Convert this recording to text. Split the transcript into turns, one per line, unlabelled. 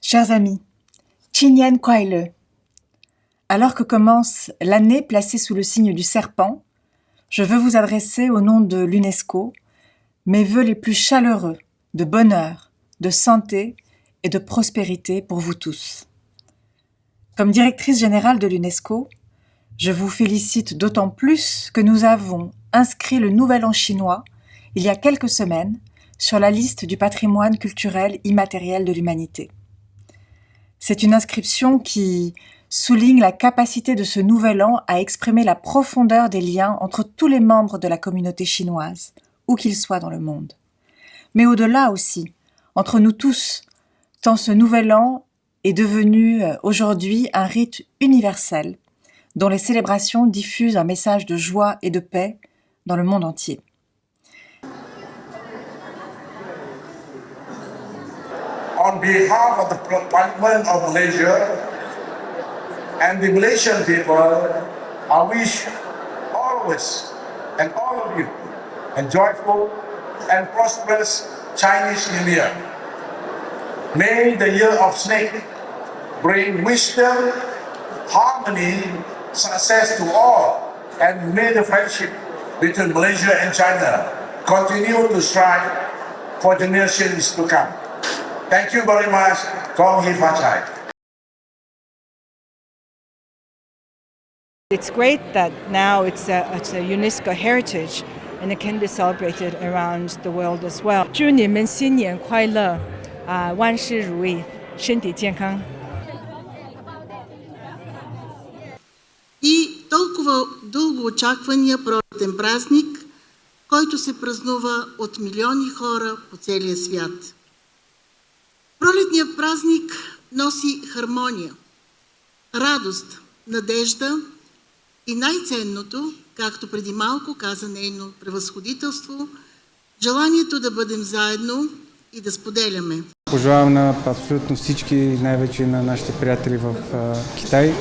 Chers amis, Qingyan Kuai-le. Alors que commence l'année placée sous le signe du serpent, je veux vous adresser au nom de l'UNESCO mes vœux les plus chaleureux de bonheur, de santé et de prospérité pour vous tous. Comme directrice générale de l'UNESCO, je vous félicite d'autant plus que nous avons inscrit le Nouvel An chinois, il y a quelques semaines, sur la liste du patrimoine culturel immatériel de l'humanité. C'est une inscription qui souligne la capacité de ce nouvel an à exprimer la profondeur des liens entre tous les membres de la communauté chinoise, où qu'ils soient dans le monde. Mais au-delà aussi, entre nous tous, tant ce nouvel an est devenu aujourd'hui un rite universel, dont les célébrations diffusent un message de joie et de paix dans le monde entier.
On behalf of the Parliament of Malaysia and the Malaysian people, I wish always and all of you a joyful and prosperous Chinese New Year. May the year of snake bring wisdom, harmony, success to all, and may the friendship between Malaysia and China continue to strive for generations to come. Thank you very much. Gong Hei Fa Chai.
It's great that now it's a UNESCO heritage and it can be celebrated around the world as well. 祝你们新年快乐，万事如意，身体健康。
И толкова дълго очаквания пролетен празник, който се празнува от милиони хора по целия свят. Пролетният празник носи хармония, радост, надежда и най-ценното, както преди малко каза нейно превъзходителство, желанието да бъдем заедно и да споделяме.
Пожелавам на абсолютно всички, най-вече на нашите приятели в Китай,